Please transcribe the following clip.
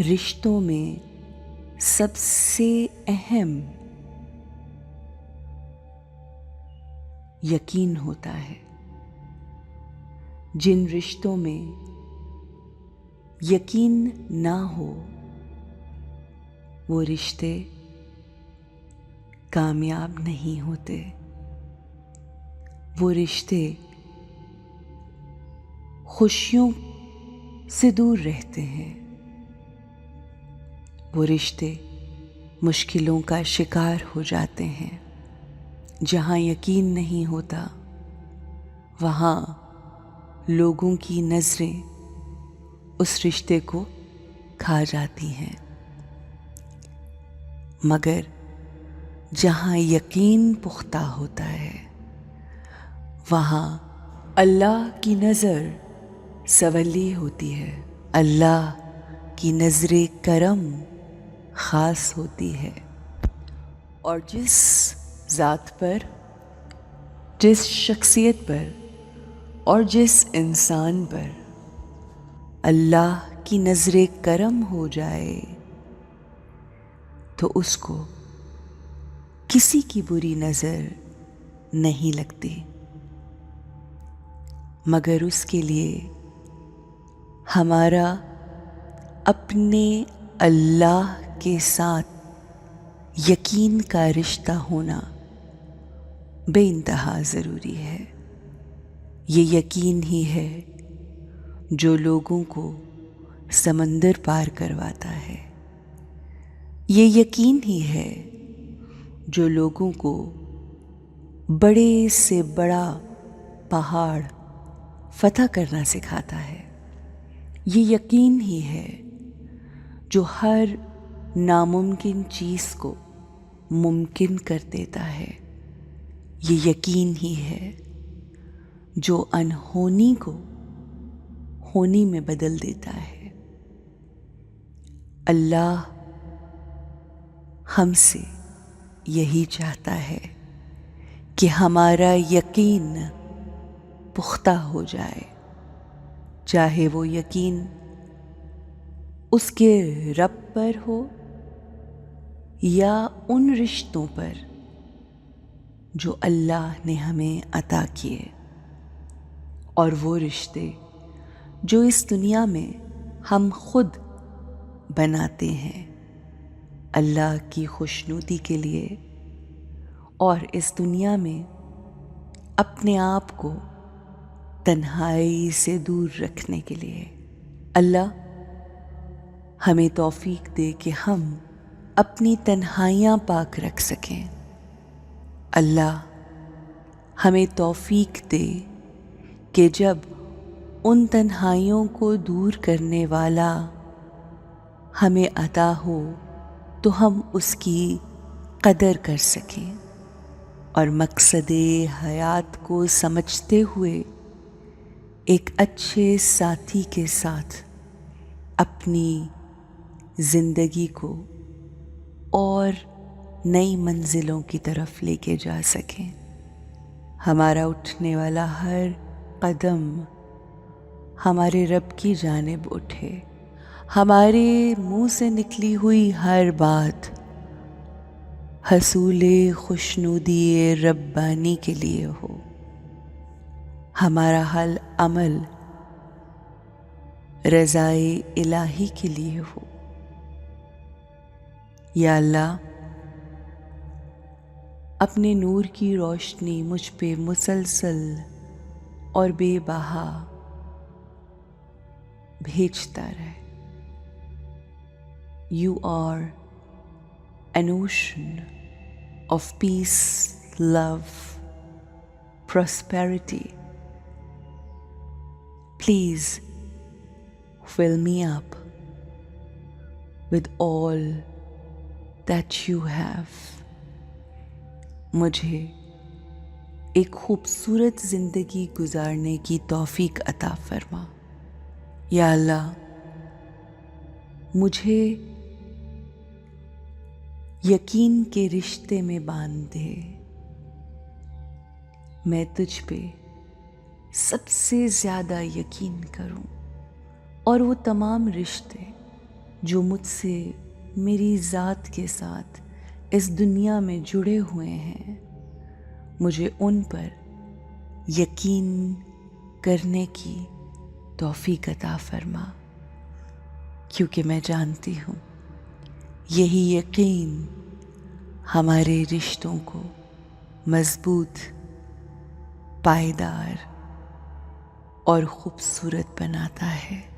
رشتوں میں سب سے اہم یقین ہوتا ہے. جن رشتوں میں یقین نہ ہو وہ رشتے کامیاب نہیں ہوتے. وہ رشتے خوشیوں سے دور رہتے ہیں. وہ رشتے مشکلوں کا شکار ہو جاتے ہیں. جہاں یقین نہیں ہوتا وہاں لوگوں کی نظریں اس رشتے کو کھا جاتی ہیں. مگر جہاں یقین پختہ ہوتا ہے وہاں اللہ کی نظر سنولی ہوتی ہے. اللہ کی نظر کرم خاص ہوتی ہے. اور جس ذات پر، جس شخصیت پر اور جس انسان پر اللہ کی نظر کرم ہو جائے تو اس کو کسی کی بری نظر نہیں لگتی. مگر اس کے لیے ہمارا اپنے اللہ کے ساتھ یقین کا رشتہ ہونا بے انتہا ضروری ہے. یہ یقین ہی ہے جو لوگوں کو سمندر پار کرواتا ہے. یہ یقین ہی ہے جو لوگوں کو بڑے سے بڑا پہاڑ فتح کرنا سکھاتا ہے. یہ یقین ہی ہے جو ہر ناممکن چیز کو ممکن کر دیتا ہے. یہ یقین ہی ہے جو انہونی کو ہونی میں بدل دیتا ہے. اللہ ہم سے یہی چاہتا ہے کہ ہمارا یقین پختہ ہو جائے. چاہے وہ یقین اس کے رب پر ہو یا ان رشتوں پر جو اللہ نے ہمیں عطا کیے. اور وہ رشتے جو اس دنیا میں ہم خود بناتے ہیں اللہ کی خوشنودی کے لیے اور اس دنیا میں اپنے آپ کو تنہائی سے دور رکھنے کے لیے. اللہ ہمیں توفیق دے کہ ہم اپنی تنہائیاں پاک رکھ سکیں. اللہ ہمیں توفیق دے کہ جب ان تنہائیوں کو دور کرنے والا ہمیں عطا ہو تو ہم اس کی قدر کر سکیں اور مقصد حیات کو سمجھتے ہوئے ایک اچھے ساتھی کے ساتھ اپنی زندگی کو اور نئی منزلوں کی طرف لے کے جا سکیں. ہمارا اٹھنے والا ہر قدم ہمارے رب کی جانب اٹھے. ہمارے منہ سے نکلی ہوئی ہر بات حصول خوشنودی ربانی کے لیے ہو. ہمارا ہر عمل رضائے الہی کے لیے ہو. یا اللہ اپنے نور کی روشنی مجھ پہ مسلسل اور بے بہا بھیجتا رہے. You are an ocean of peace, love, prosperity. Please fill me up with all that you have. مجھے ایک خوبصورت زندگی گزارنے کی توفیق عطا فرما. یا اللہ مجھے یقین کے رشتے میں باندھ دے. میں تجھ پہ سب سے زیادہ یقین کروں اور وہ تمام رشتے جو مجھ سے میری ذات کے ساتھ اس دنیا میں جڑے ہوئے ہیں، مجھے ان پر یقین کرنے کی توفیق عطا فرما، کیونکہ میں جانتی ہوں یہی یقین ہمارے رشتوں کو مضبوط، پائیدار اور خوبصورت بناتا ہے۔